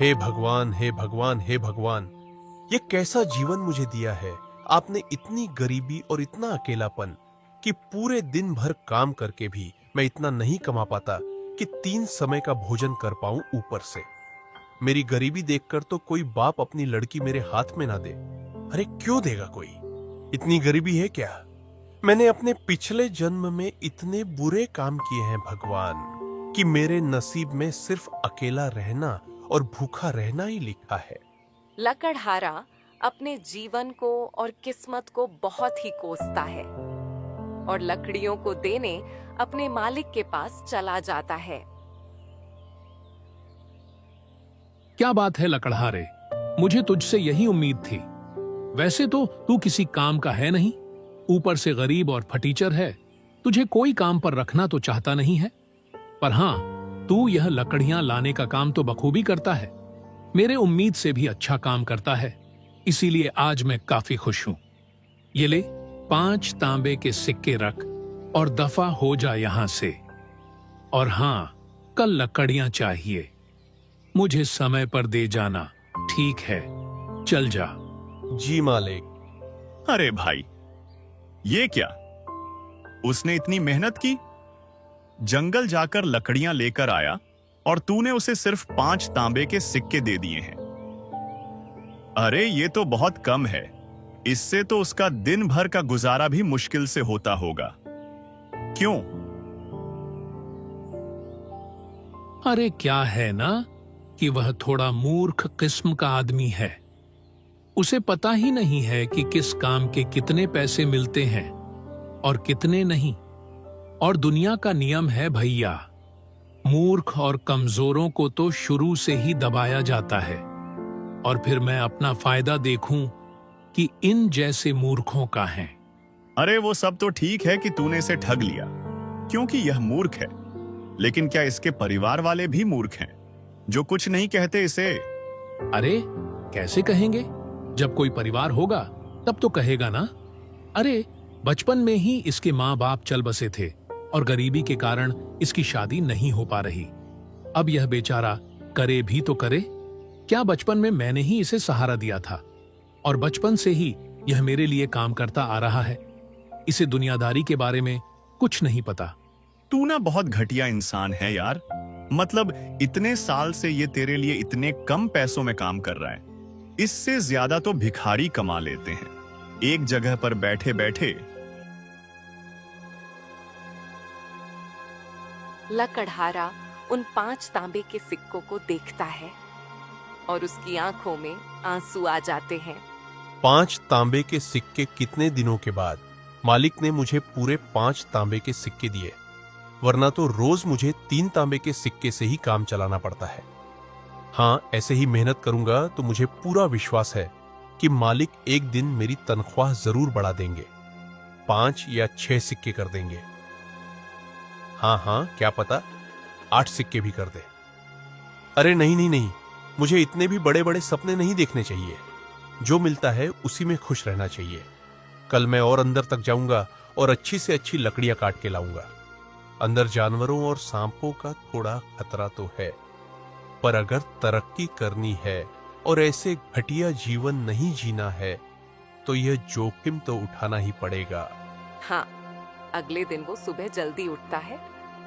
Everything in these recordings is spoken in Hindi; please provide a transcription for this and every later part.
हे भगवान, हे भगवान, हे भगवान, ये कैसा जीवन मुझे दिया है। आपने इतनी गरीबी और इतना अकेलापन कि पूरे दिन भर काम करके भी मैं इतना नहीं कमा पाता कि 3 समय का भोजन कर पाऊं। ऊपर से मेरी गरीबी देखकर तो कोई बाप अपनी लड़की मेरे हाथ में ना दे। अरे क्यों देगा कोई? इतनी गरीबी है क्या? मैंने अपने पिछले जन्म में इतने बुरे काम किए हैं भगवान कि मेरे नसीब में सिर्फ अकेला रहना और भूखा रहना ही लिखा है। लकड़हारा अपने जीवन को और किस्मत को बहुत ही कोसता है और लकड़ियों को देने अपने मालिक के पास चला जाता है। क्या बात है लकड़हारे, मुझे तुझसे यही उम्मीद थी। वैसे तो तू किसी काम का है नहीं, ऊपर से गरीब और फटीचर है। तुझे कोई काम पर रखना तो चाहता नहीं है, पर हां, तू यह लकड़ियां लाने का काम तो बखूबी करता है। मेरे उम्मीद से भी अच्छा काम करता है, इसीलिए आज मैं काफी खुश हूं। ये ले 5 तांबे के सिक्के रख और दफा हो जा यहां से। और हां, कल लकड़ियां चाहिए, मुझे समय पर दे जाना, ठीक है? चल जा। जी मालिक। अरे भाई, ये क्या? उसने इतनी मेहनत की, जंगल जाकर लकड़ियां लेकर आया और तूने उसे सिर्फ 5 तांबे के सिक्के दे दिए हैं। अरे ये तो बहुत कम है, इससे तो उसका दिन भर का गुजारा भी मुश्किल से होता होगा। क्यों? अरे क्या है ना कि वह थोड़ा मूर्ख किस्म का आदमी है। उसे पता ही नहीं है कि किस काम के कितने पैसे मिलते हैं और कितने नहीं। और दुनिया का नियम है भैया, मूर्ख और कमजोरों को तो शुरू से ही दबाया जाता है। और फिर मैं अपना फायदा देखूं कि इन जैसे मूर्खों का है। अरे वो सब तो ठीक है कि तूने इसे ठग लिया क्योंकि यह मूर्ख है, लेकिन क्या इसके परिवार वाले भी मूर्ख हैं जो कुछ नहीं कहते इसे? अरे कैसे कहेंगे? जब कोई परिवार होगा तब तो कहेगा ना। अरे बचपन में ही इसके माँ बाप चल बसे थे और गरीबी के कारण इसकी शादी नहीं हो पा रही। अब यह बेचारा करे भी तो करे क्या? बचपन में मैंने ही इसे सहारा दिया था और बचपन से ही यह मेरे लिए काम करता आ रहा है। इसे दुनियादारी के बारे में कुछ नहीं पता। तू ना बहुत घटिया इंसान है यार। मतलब इतने साल से ये तेरे लिए इतने कम पैसों में काम कर रहा है, इससे ज्यादा तो भिखारी कमा लेते हैं एक जगह पर बैठे बैठे। लकड़हारा उन 5 तांबे के सिक्कों को देखता है और उसकी आंखों में आंसू आ जाते हैं। 5 तांबे के सिक्के कितने दिनों के बाद मालिक ने मुझे पूरे 5 तांबे के सिक्के दिए, वरना तो रोज मुझे 3 तांबे के सिक्के से ही काम चलाना पड़ता है। हाँ, ऐसे ही मेहनत करूंगा तो मुझे पूरा विश्वास है कि मालिक एक दिन मेरी तनख्वाह जरूर बढ़ा देंगे, 5 या 6 सिक्के कर देंगे। हाँ, क्या पता 8 सिक्के भी कर दे। अरे नहीं नहीं नहीं, मुझे इतने भी बड़े बड़े सपने नहीं देखने चाहिए। जो मिलता है उसी में खुश रहना चाहिए। कल मैं और अंदर तक जाऊंगा और अच्छी से अच्छी लकड़ियां काट के लाऊंगा। अंदर जानवरों और सांपों का थोड़ा खतरा तो है, पर अगर तरक्की करनी है और ऐसे घटिया जीवन नहीं जीना है तो यह जोखिम तो उठाना ही पड़ेगा। हाँ, अगले दिन वो सुबह जल्दी उठता है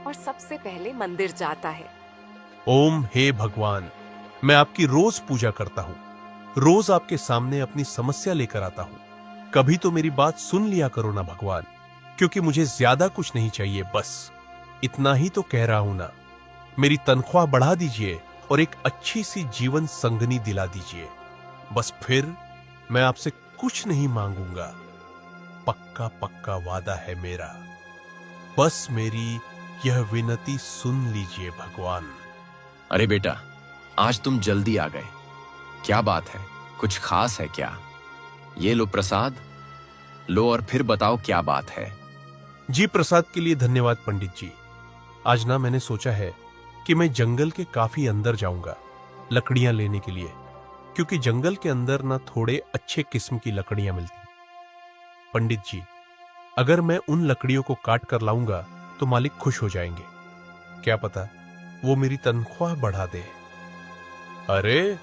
और सबसे पहले मंदिर जाता है। ओम हे भगवान, मैं आपकी रोज पूजा करता हूँ, रोज आपके सामने अपनी समस्या लेकर आता हूँ। कभी तो मेरी बात सुन लिया करो ना भगवान, क्योंकि मुझे ज्यादा कुछ नहीं चाहिए, बस इतना ही तो कह रहा हूं ना। मेरी तनख्वाह बढ़ा दीजिए और एक अच्छी सी जीवन संगनी दिला दीजिए, बस फिर मैं आपसे कुछ नहीं मांगूंगा। पक्का पक्का वादा है मेरा, बस मेरी यह विनती सुन लीजिए भगवान। अरे बेटा, आज तुम जल्दी आ गए, क्या बात है? कुछ खास है क्या? ये लो प्रसाद, लो और फिर बताओ क्या बात है। जी, प्रसाद के लिए धन्यवाद पंडित जी। आज ना मैंने सोचा है कि मैं जंगल के काफी अंदर जाऊंगा लकड़ियां लेने के लिए, क्योंकि जंगल के अंदर ना थोड़े अच्छे किस्म की लकड़ियां मिलती। पंडित जी, अगर मैं उन लकड़ियों को काट कर लाऊंगा तो मालिक खुश हो जाएंगे। क्या पता वो मेरी तनख्वाह बढ़ा दे। अरे,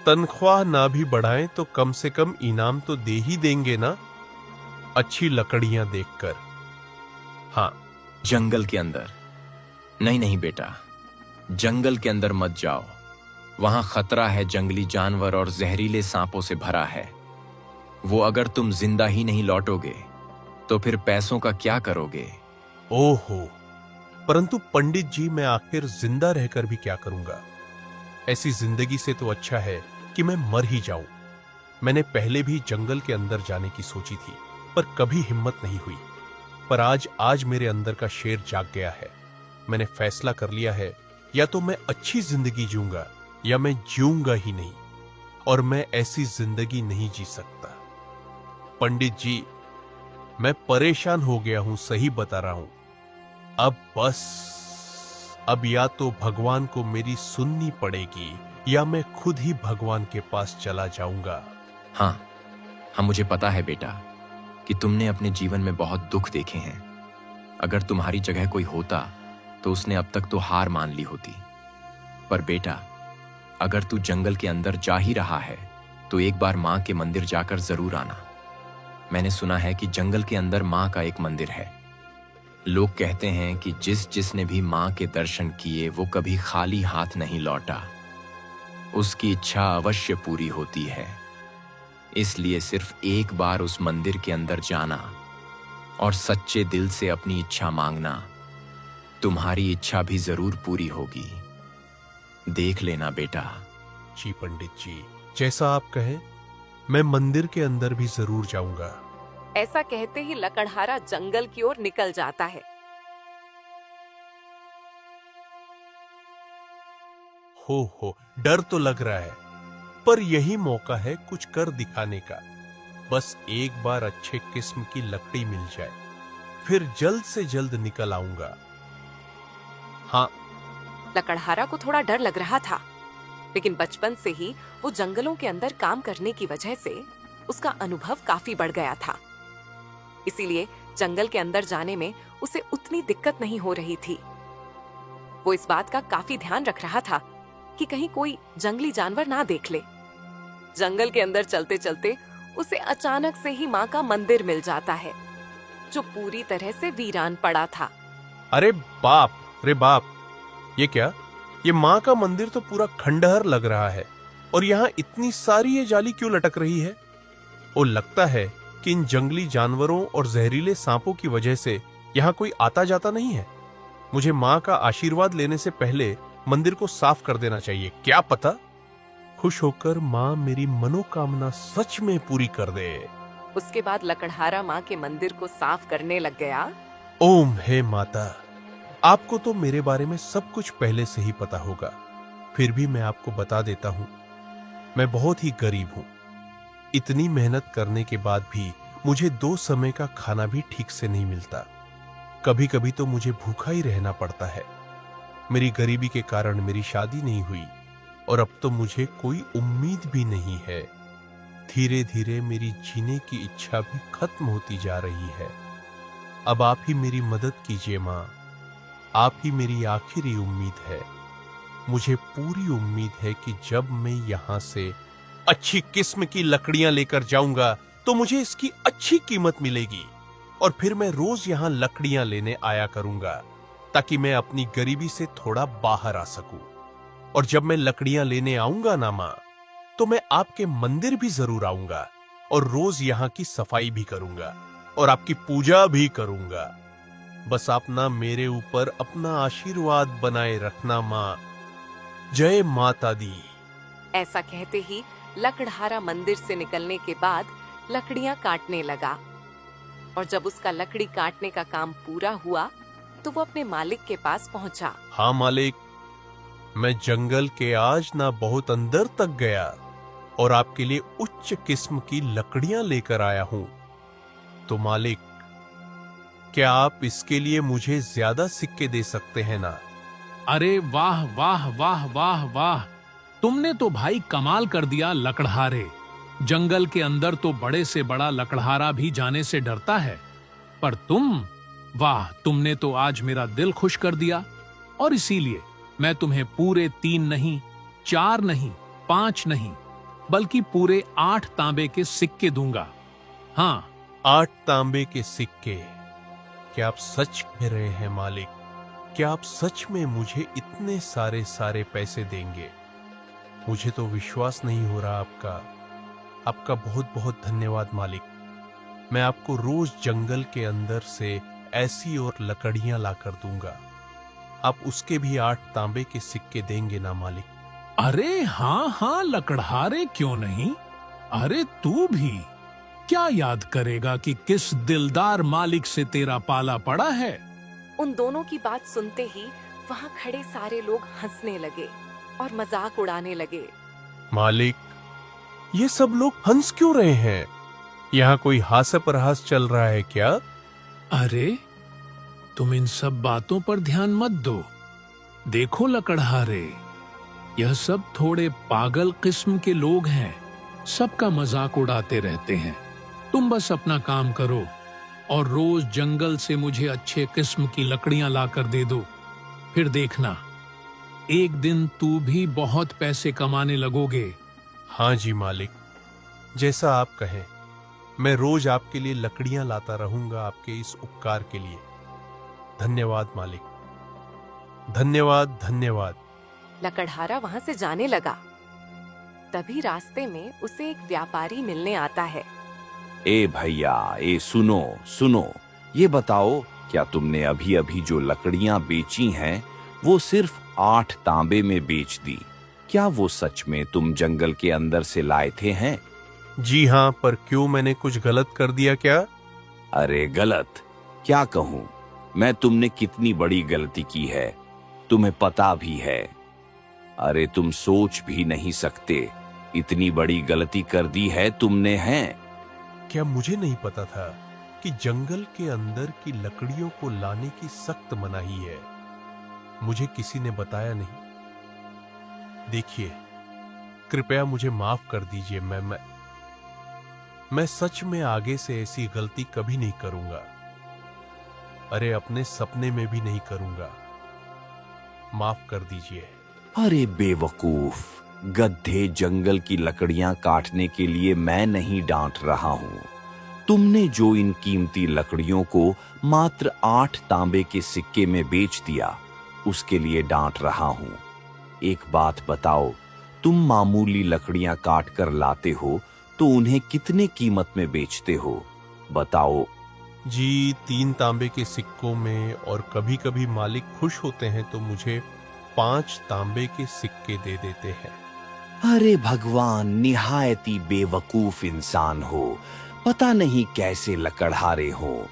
तनख्वाह ना भी बढ़ाएं तो कम से कम इनाम तो दे ही देंगे ना, अच्छी लकड़ियां देखकर। हाँ। जंगल के अंदर? नहीं नहीं बेटा, जंगल के अंदर मत जाओ। वहां खतरा है, जंगली जानवर और जहरीले सांपों से भरा है। वो अगर तुम जिंदा ही नहीं लौटोगे तो फिर पैसों का क्या करोगे? ओहो, परंतु पंडित जी, मैं आखिर जिंदा रहकर भी क्या करूंगा? ऐसी जिंदगी से तो अच्छा है कि मैं मर ही जाऊं। मैंने पहले भी जंगल के अंदर जाने की सोची थी, पर कभी हिम्मत नहीं हुई। पर आज मेरे अंदर का शेर जाग गया है। मैंने फैसला कर लिया है, या तो मैं अच्छी जिंदगी जीऊंगा या मैं जीऊंगा ही नहीं, और मैं ऐसी जिंदगी नहीं जी सकता। पंडित जी, मैं परेशान हो गया हूं, सही बता रहा हूं। अब या तो भगवान को मेरी सुननी पड़ेगी या मैं खुद ही भगवान के पास चला जाऊंगा। हाँ, मुझे पता है बेटा कि तुमने अपने जीवन में बहुत दुख देखे हैं। अगर तुम्हारी जगह कोई होता तो उसने अब तक तो हार मान ली होती। पर बेटा, अगर तू जंगल के अंदर जा ही रहा है तो एक बार मां के मंदिर जाकर जरूर आना। मैंने सुना है कि जंगल के अंदर मां का एक मंदिर है। लोग कहते हैं कि जिसने भी मां के दर्शन किए वो कभी खाली हाथ नहीं लौटा, उसकी इच्छा अवश्य पूरी होती है। इसलिए सिर्फ एक बार उस मंदिर के अंदर जाना और सच्चे दिल से अपनी इच्छा मांगना, तुम्हारी इच्छा भी जरूर पूरी होगी। देख लेना बेटा। जी पंडित जी, जैसा आप कहें, मैं मंदिर के अंदर भी जरूर जाऊंगा। ऐसा कहते ही लकड़हारा जंगल की ओर निकल जाता है। हो, डर तो लग रहा है, पर यही मौका है कुछ कर दिखाने का। बस एक बार अच्छे किस्म की लकड़ी मिल जाए, फिर जल्द से जल्द निकल आऊंगा। हाँ। लकड़हारा को थोड़ा डर लग रहा था, लेकिन बचपन से ही वो जंगलों के अंदर काम करने की वजह से उसका अनुभव काफी बढ़ गया था। इसीलिए जंगल के अंदर जाने में उसे उतनी दिक्कत नहीं हो रही थी। वो इस बात का काफी ध्यान रख रहा था कि कहीं कोई जंगली जानवर ना देख ले। जंगल के अंदर चलते चलते उसे अचानक से ही माँ का मंदिर मिल जाता है, जो पूरी तरह से वीरान पड़ा था। अरे बाप, ये क्या? ये माँ का मंदिर तो पूरा खंडहर लग रहा है, और यहाँ इतनी सारी ये जाली क्यों लटक रही है? ओ, लगता है कि इन जंगली जानवरों और जहरीले सांपों की वजह से यहाँ कोई आता जाता नहीं है। मुझे माँ का आशीर्वाद लेने से पहले मंदिर को साफ कर देना चाहिए। क्या पता खुश होकर माँ मेरी मनोकामना सच में पूरी कर दे। उसके बाद लकड़हारा माँ के मंदिर को साफ करने लग गया। ओम हे माता, आपको तो मेरे बारे में सब कुछ पहले से ही पता होगा, फिर भी मैं आपको बता देता हूँ, मैं बहुत ही गरीब हूँ। इतनी मेहनत करने के बाद भी मुझे 2 समय का खाना भी ठीक से नहीं मिलता। कभी कभी तो मुझे भूखा ही रहना पड़ता है। मेरी गरीबी के कारण मेरी शादी नहीं हुई, और अब तो मुझे कोई उम्मीद भी नहीं है। धीरे धीरे मेरी जीने की इच्छा भी खत्म होती जा रही है। अब आप ही मेरी मदद कीजिए माँ, आप ही मेरी आखिरी उम्मीद है। मुझे पूरी उम्मीद है कि जब मैं यहाँ से अच्छी किस्म की लकड़ियां लेकर जाऊंगा तो मुझे इसकी अच्छी कीमत मिलेगी, और फिर मैं रोज यहाँ लकड़ियां लेने आया करूंगा, ताकि मैं अपनी गरीबी से थोड़ा बाहर आ सकूं। और जब मैं लकड़ियां लेने आऊंगा ना माँ, तो मैं आपके मंदिर भी जरूर आऊंगा, और रोज यहाँ की सफाई भी करूंगा और आपकी पूजा भी करूंगा। बस आप ना मेरे ऊपर अपना आशीर्वाद बनाए रखना माँ। जय माता दी। ऐसा कहते ही लकड़हारा मंदिर से निकलने के बाद लकड़ियां काटने लगा, और जब उसका लकड़ी काटने का काम पूरा हुआ तो वो अपने मालिक के पास पहुंचा। हाँ मालिक, मैं जंगल के आज ना बहुत अंदर तक गया और आपके लिए उच्च किस्म की लकड़ियां लेकर आया हूं। तो मालिक, क्या आप इसके लिए मुझे ज्यादा सिक्के दे सकते हैं ना? अरे वाह वाह वाह वाह वाह, तुमने तो भाई कमाल कर दिया लकड़हारे। जंगल के अंदर तो बड़े से बड़ा लकड़हारा भी जाने से डरता है, पर वाह, तुमने तो आज मेरा दिल खुश कर दिया। और इसीलिए मैं तुम्हें पूरे 3 नहीं 4 नहीं, 5 नहीं, बल्कि पूरे 8 तांबे के सिक्के दूंगा। हाँ, 8 तांबे के सिक्के। क्या आप सच कह रहे हैं मालिक? क्या आप सच में मुझे इतने सारे पैसे देंगे? मुझे तो विश्वास नहीं हो रहा। आपका बहुत बहुत धन्यवाद मालिक। मैं आपको रोज जंगल के अंदर से ऐसी और लकड़ियां लाकर दूंगा। आप उसके भी 8 तांबे के सिक्के देंगे ना मालिक? अरे हाँ हाँ लकड़हारे, क्यों नहीं। अरे तू भी क्या याद करेगा कि किस दिलदार मालिक से तेरा पाला पड़ा है। उन दोनों की बात सुनते ही वहाँ खड़े सारे लोग हंसने लगे और मजाक उड़ाने लगे। मालिक, ये सब लोग हंस क्यों रहे हैं? यहाँ कोई हास्य प्रहास चल रहा है क्या? अरे तुम इन सब बातों पर ध्यान मत दो। देखो लकड़हारे, यह सब थोड़े पागल किस्म के लोग हैं, सबका मजाक उड़ाते रहते हैं। तुम बस अपना काम करो और रोज जंगल से मुझे अच्छे किस्म की लकड़ियां लाकर दे दो। फिर देखना, एक दिन तू भी बहुत पैसे कमाने लगोगे। हाँ जी मालिक, जैसा आप कहें। मैं रोज आपके लिए लकड़ियां लाता रहूंगा, आपके इस उपकार के लिए। धन्यवाद मालिक, धन्यवाद धन्यवाद। लकड़हारा वहाँ से जाने लगा। तभी रास्ते में उसे एक व्यापारी मिलने आता है। ए भैया, ए सुनो सुनो, ये बताओ, क्या तुमने अभी अभी जो लकड़ियां बेची हैं वो सिर्फ 8 तांबे में बेच दी? क्या वो सच में तुम जंगल के अंदर से लाए थे हैं? जी हाँ, पर क्यों, मैंने कुछ गलत कर दिया क्या? अरे गलत क्या कहूं मैं, तुमने कितनी बड़ी गलती की है तुम्हें पता भी है। अरे तुम सोच भी नहीं सकते, इतनी बड़ी गलती कर दी है तुमने। हैं क्या मुझे नहीं पता था कि जंगल के अंदर की लकड़ियों को लाने की सख्त मनाही है? मुझे किसी ने बताया नहीं। देखिए, कृपया मुझे माफ कर दीजिए। मैं सच में आगे से ऐसी गलती कभी नहीं करूंगा। अरे अपने सपने में भी नहीं करूंगा। माफ कर दीजिए। अरे बेवकूफ, गधे, जंगल की लकड़ियां काटने के लिए मैं नहीं डांट रहा हूं। तुमने जो इन कीमती लकड़ियों को मात्र 8 तांबे के सिक्के में बेच दिया, उसके लिए डांट रहा हूं। एक बात बताओ, तुम मामूली लकड़ियां काट कर लाते हो तो उन्हें कितने कीमत में बेचते हो? बताओ। जी, 3 तांबे के सिक्कों में, और कभी कभी मालिक खुश होते हैं तो मुझे 5 तांबे के सिक्के दे देते हैं। अरे भगवान, निहायती बेवकूफ इंसान हो। पता नहीं कैसे लकड़हारे हो।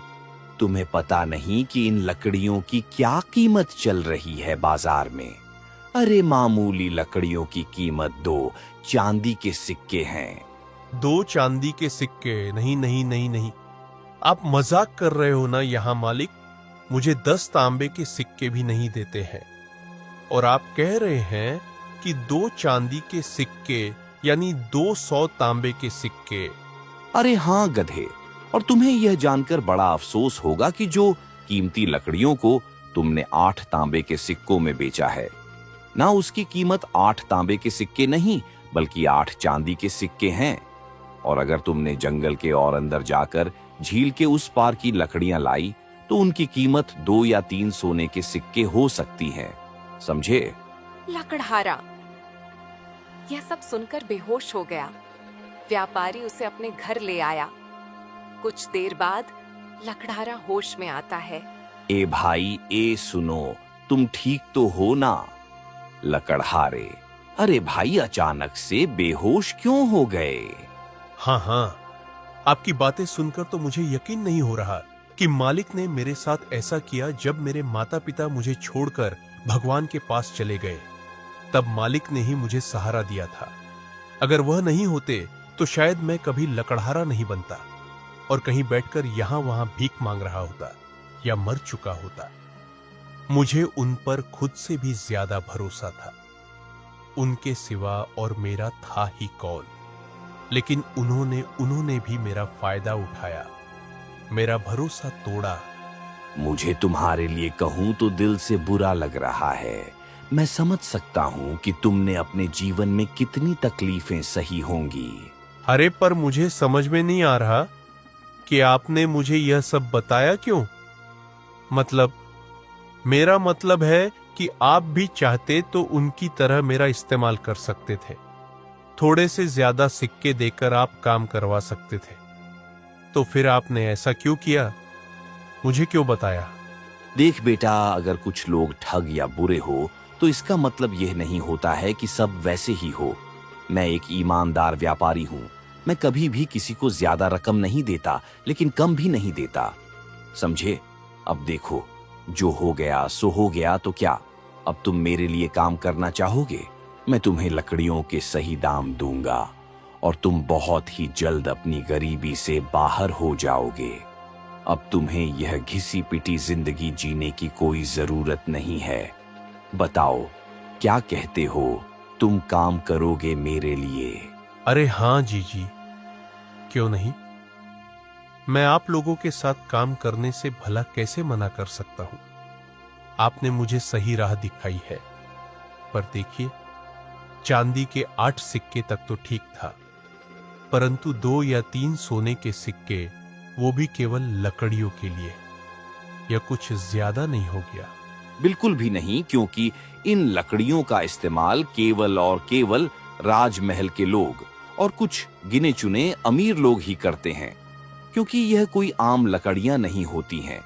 तुम्हें पता नहीं कि इन लकड़ियों की क्या कीमत चल रही है बाजार में। अरे मामूली लकड़ियों की कीमत 2 चांदी के सिक्के हैं। 2 चांदी के सिक्के? नहीं नहीं नहीं नहीं, आप मजाक कर रहे हो ना यहाँ मालिक? मुझे 10 तांबे के सिक्के भी नहीं देते हैं। और आप कह रहे हैं कि 2 चांदी के सिक्के यानी 200 तांबे के सिक्के। अरे हाँ गधे, और तुम्हें यह जानकर बड़ा अफसोस होगा कि जो कीमती लकड़ियों को तुमने 8 तांबे के सिक्कों में बेचा है ना, उसकी कीमत 8 तांबे के सिक्के नहीं बल्कि 8 चांदी के सिक्के हैं। और अगर तुमने जंगल के और अंदर जाकर झील के उस पार की लकड़ियां लाई तो उनकी कीमत 2 या 3 सोने के सिक्के हो सकती हैं। समझे? लकड़हारा यह सब सुनकर बेहोश हो गया। व्यापारी उसे अपने घर ले आया। कुछ देर बाद लकड़हारा होश में आता है। ए भाई, ए सुनो, तुम ठीक तो हो ना? लकड़हारे, अरे भाई, अचानक से बेहोश क्यों हो गए? हाँ हाँ, आपकी बातें सुनकर तो मुझे यकीन नहीं हो रहा कि मालिक ने मेरे साथ ऐसा किया जब मेरे माता पिता मुझे छोड़कर भगवान के पास चले गए। तब मालिक ने ही मुझे सहारा दिया था। अगर वह नहीं होते तो शायद मैं कभी लकड़हारा नहीं बनता और कहीं बैठकर यहां वहां भीख मांग रहा होता या मर चुका होता। मुझे उन पर खुद से भी ज्यादा भरोसा था। उनके सिवा और मेरा था ही कौन? लेकिन उन्होंने भी मेरा फायदा उठाया, मेरा भरोसा तोड़ा। मुझे तुम्हारे लिए कहूं तो दिल से बुरा लग रहा है। मैं समझ सकता हूं कि तुमने अपने जीवन में कितनी तकलीफें सही होंगी। अरे पर मुझे समझ में नहीं आ रहा कि आपने मुझे यह सब बताया क्यों। मतलब मेरा मतलब है कि आप भी चाहते तो उनकी तरह मेरा इस्तेमाल कर सकते थे। थोड़े से ज्यादा सिक्के देकर आप काम करवा सकते थे। तो फिर आपने ऐसा क्यों किया? मुझे क्यों बताया? देख बेटा, अगर कुछ लोग ठग या बुरे हो तो इसका मतलब यह नहीं होता है कि सब वैसे ही हो। मैं एक ईमानदार व्यापारी हूं। मैं कभी भी किसी को ज्यादा रकम नहीं देता, लेकिन कम भी नहीं देता। समझे? अब देखो, जो हो गया सो हो गया, तो क्या अब तुम मेरे लिए काम करना चाहोगे? मैं तुम्हें लकड़ियों के सही दाम दूंगा और तुम बहुत ही जल्द अपनी गरीबी से बाहर हो जाओगे। अब तुम्हें यह घिसी पिटी जिंदगी जीने की कोई जरूरत नहीं है। बताओ, क्या कहते हो? तुम काम करोगे मेरे लिए? अरे हाँ जीजी, क्यों नहीं। मैं आप लोगों के साथ काम करने से भला कैसे मना कर सकता हूं। आपने मुझे सही राह दिखाई है। पर देखिए, चांदी के 8 सिक्के तक तो ठीक था, परंतु 2 या 3 सोने के सिक्के, वो भी केवल लकड़ियों के लिए, यह कुछ ज्यादा नहीं हो गया? बिल्कुल भी नहीं, क्योंकि इन लकड़ियों का इस्तेमाल केवल और केवल राजमहल के लोग और कुछ गिने चुने अमीर लोग ही करते हैं, क्योंकि यह कोई आम लकड़ियां नहीं होती हैं।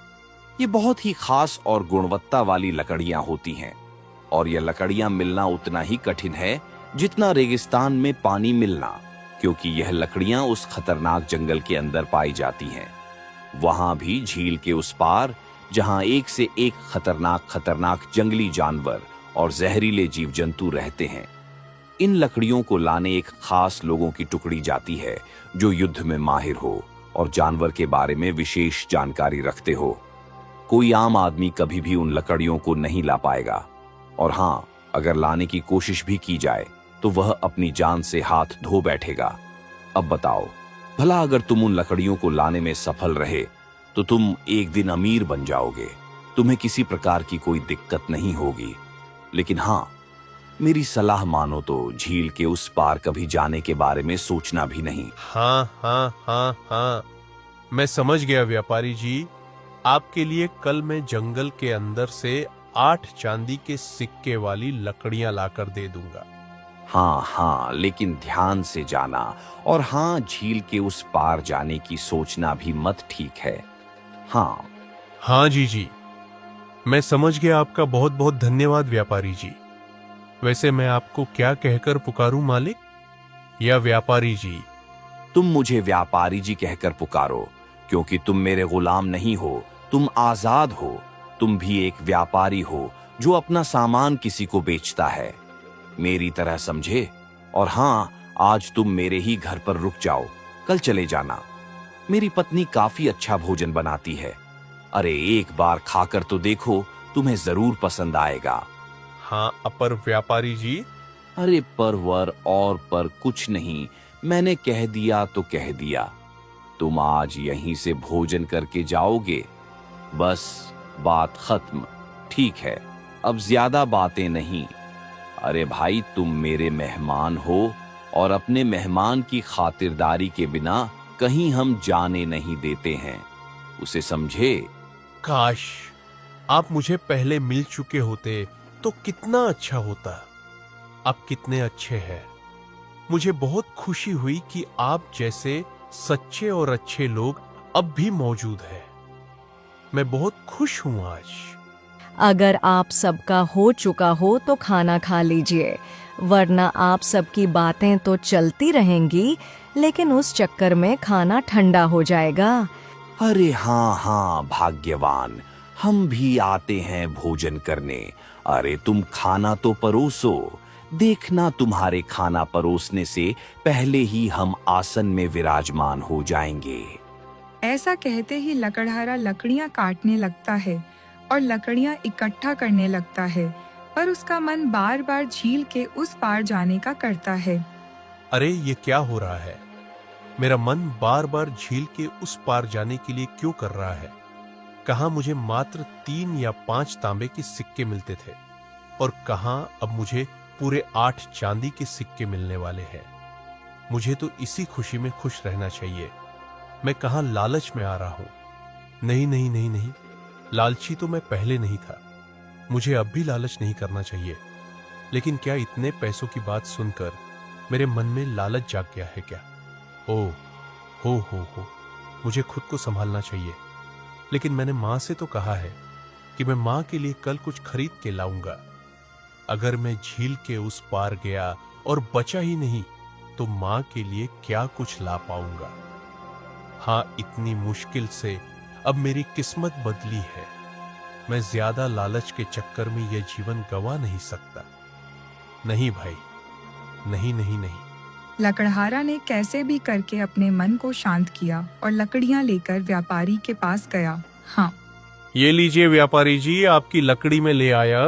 ये बहुत ही खास और गुणवत्ता वाली लकड़ियां होती हैं, और यह लकड़ियां मिलना उतना ही कठिन है जितना रेगिस्तान में पानी मिलना, क्योंकि यह लकड़ियां उस खतरनाक जंगल के अंदर पाई जाती हैं। वहां भी झील के उस पार, जहां एक से एक खतरनाक जंगली जानवर और जहरीले जीव जंतु रहते हैं। इन लकड़ियों को लाने एक खास लोगों की टुकड़ी जाती है जो युद्ध में माहिर हो और जानवर के बारे में विशेष जानकारी रखते हो। कोई आम आदमी कभी भी उन लकड़ियों को नहीं ला पाएगा, और हाँ, अगर लाने की कोशिश भी की जाए तो वह अपनी जान से हाथ धो बैठेगा। अब बताओ, भला अगर तुम उन लकड़ियों को लाने में सफल रहे तो तुम एक दिन अमीर बन जाओगे। तुम्हें किसी प्रकार की कोई दिक्कत नहीं होगी। लेकिन हाँ, मेरी सलाह मानो तो झील के उस पार कभी जाने के बारे में सोचना भी नहीं। हाँ हाँ हाँ हाँ, मैं समझ गया व्यापारी जी। आपके लिए कल मैं जंगल के अंदर से 8 चांदी के सिक्के वाली लकड़ियां लाकर दे दूंगा। हाँ हाँ, लेकिन ध्यान से जाना, और हाँ, झील के उस पार जाने की सोचना भी मत, ठीक है? हाँ हाँ जी, मैं समझ गया। आपका बहुत बहुत धन्यवाद व्यापारी जी। वैसे मैं आपको क्या कहकर पुकारूं, मालिक या व्यापारी जी? तुम मुझे व्यापारी जी कहकर पुकारो, क्योंकि तुम मेरे गुलाम नहीं हो, तुम आजाद हो। तुम भी एक व्यापारी हो जो अपना सामान किसी को बेचता है, मेरी तरह, समझे? और हाँ, आज तुम मेरे ही घर पर रुक जाओ, कल चले जाना। मेरी पत्नी काफी अच्छा भोजन बनाती है। अरे एक बार खाकर तो देखो, तुम्हें जरूर पसंद आएगा। हाँ अपर व्यापारी जी। अरे परवर और पर कुछ नहीं, मैंने कह दिया तो कह दिया। तुम आज यहीं से भोजन करके जाओगे, बस बात खत्म। ठीक है, अब ज्यादा बातें नहीं। अरे भाई, तुम मेरे मेहमान हो और अपने मेहमान की खातिरदारी के बिना कहीं हम जाने नहीं देते हैं, उसे समझे? काश आप मुझे पहले मिल चुके होते तो कितना अच्छा होता। आप कितने अच्छे हैं। मुझे बहुत खुशी हुई कि आप जैसे सच्चे और अच्छे लोग अब भी मौजूद हैं। मैं बहुत खुश हूं आज। अगर आप सबका हो चुका हो तो खाना खा लीजिए, वरना आप सबकी बातें तो चलती रहेंगी, लेकिन उस चक्कर में खाना ठंडा हो जाएगा। अरे हाँ हाँ भाग्यवान, हम भी आते हैं भोजन करने। अरे तुम खाना तो परोसो। देखना, तुम्हारे खाना परोसने से पहले ही हम आसन में विराजमान हो जाएंगे। ऐसा कहते ही लकड़हारा लकड़ियां काटने लगता है और लकड़ियां इकट्ठा करने लगता है, पर उसका मन बार बार झील के उस पार जाने का करता है। अरे ये क्या हो रहा है? मेरा मन बार बार झील के उस पार जाने के लिए क्यों कर रहा है? कहाँ मुझे मात्र 3 या 5 तांबे के सिक्के मिलते थे, और कहां अब मुझे पूरे 8 चांदी के सिक्के मिलने वाले हैं। मुझे तो इसी खुशी में खुश रहना चाहिए। मैं कहां लालच में आ रहा हूं। नहीं नहीं नहीं नहीं, लालची तो मैं पहले नहीं था। मुझे अब भी लालच नहीं करना चाहिए। लेकिन क्या इतने पैसों की बात सुनकर मेरे मन में लालच जाग गया है क्या? ओ हो, मुझे खुद को संभालना चाहिए। लेकिन मैंने मां से तो कहा है कि मैं मां के लिए कल कुछ खरीद के लाऊंगा। अगर मैं झील के उस पार गया और बचा ही नहीं तो मां के लिए क्या कुछ ला पाऊंगा। हां, इतनी मुश्किल से अब मेरी किस्मत बदली है। मैं ज्यादा लालच के चक्कर में यह जीवन गंवा नहीं सकता। नहीं भाई, नहीं नहीं नहीं। लकड़हारा ने कैसे भी करके अपने मन को शांत किया और लकड़ियां लेकर व्यापारी के पास गया। हाँ, ये लीजिए व्यापारी जी, आपकी लकड़ी में ले आया।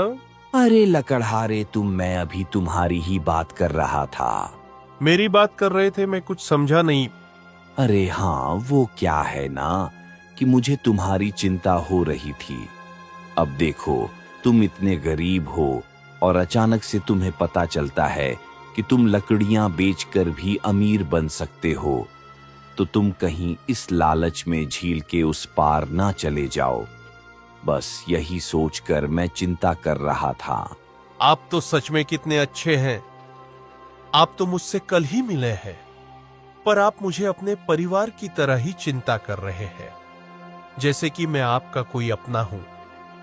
अरे लकड़हारे, मैं अभी तुम्हारी ही बात कर रहा था। मेरी बात कर रहे थे? मैं कुछ समझा नहीं। अरे हाँ, वो क्या है ना कि मुझे तुम्हारी चिंता हो रही थी। अब देखो, तुम इतने गरीब हो और अचानक से तुम्हें पता चलता है कि तुम लकड़ियां बेचकर भी अमीर बन सकते हो, तो तुम कहीं इस लालच में झील के उस पार ना चले जाओ। बस यही सोचकर मैं चिंता कर रहा था। आप तो सच में कितने अच्छे हैं। आप तो मुझसे कल ही मिले हैं, पर आप मुझे अपने परिवार की तरह ही चिंता कर रहे हैं, जैसे कि मैं आपका कोई अपना हूं।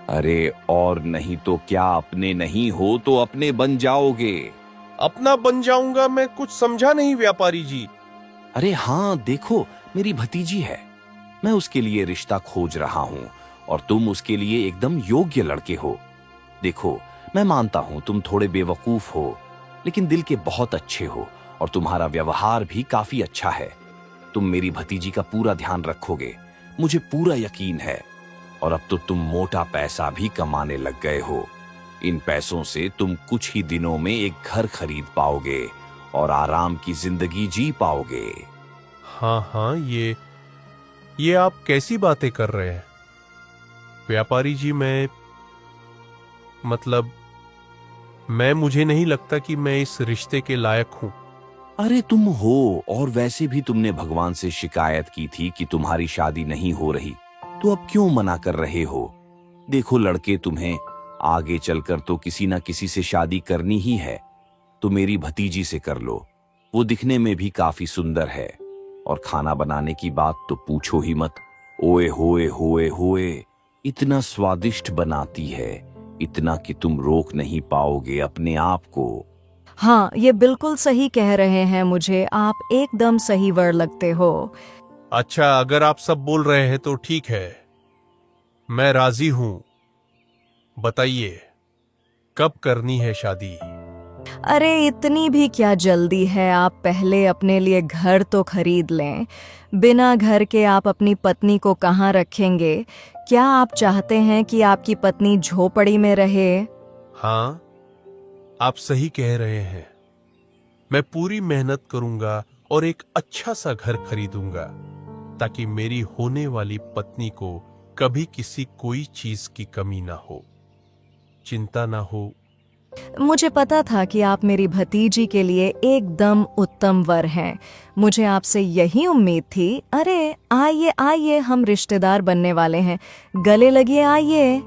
अरे और नहीं तो क्या, अपने नहीं हो तो अपने बन जाओगे। अपना बन जाऊंगा? मैं कुछ समझा नहीं व्यापारी जी। अरे हाँ, देखो, मेरी भतीजी है। मैं उसके लिए रिश्ता खोज रहा हूँ और तुम उसके लिए एकदम योग्य लड़के हो। देखो, मैं मानता हूँ तुम थोड़े बेवकूफ हो, लेकिन दिल के बहुत अच्छे हो और तुम्हारा व्यवहार भी काफी अच्छा है। तुम मेरी भतीजी का पूरा ध्यान रखोगे, मुझे पूरा यकीन है। और अब तो तुम मोटा पैसा भी कमाने लग गए हो। इन पैसों से तुम कुछ ही दिनों में एक घर खरीद पाओगे और आराम की जिंदगी जी पाओगे। हाँ, ये आप कैसी बातें कर रहे हैं व्यापारी जी? मुझे नहीं लगता कि मैं इस रिश्ते के लायक हूं। अरे तुम हो, और वैसे भी तुमने भगवान से शिकायत की थी कि तुम्हारी शादी नहीं हो रही, तो अब क्यों मना कर रहे हो? देखो लड़के, तुम्हें आगे चलकर तो किसी ना किसी से शादी करनी ही है, तो मेरी भतीजी से कर लो। वो दिखने में भी काफी सुंदर है और खाना बनाने की बात तो पूछो ही मत। ओए होए होए होए, इतना स्वादिष्ट बनाती है, इतना कि तुम रोक नहीं पाओगे अपने आप को। हाँ, ये बिल्कुल सही कह रहे हैं मुझे। आप एकदम सही वर लगते हो। अच्छा, अगर आप सब बोल रहे हैं तो ठीक है, मैं राजी हूं। बताइए, कब करनी है शादी? अरे इतनी भी क्या जल्दी है, आप पहले अपने लिए घर तो खरीद लें। बिना घर के आप अपनी पत्नी को कहाँ रखेंगे? क्या आप चाहते हैं कि आपकी पत्नी झोपड़ी में रहे? हाँ, आप सही कह रहे हैं। मैं पूरी मेहनत करूंगा और एक अच्छा सा घर खरीदूंगा, ताकि मेरी होने वाली पत्नी को कभी किसी कोई चीज की कमी ना हो, चिंता ना हो। मुझे पता था कि आप मेरी भतीजी के लिए एकदम उत्तम वर हैं। मुझे आपसे यही उम्मीद थी। अरे आइए आइए, हम रिश्तेदार बनने वाले हैं, गले लगिए, आइए।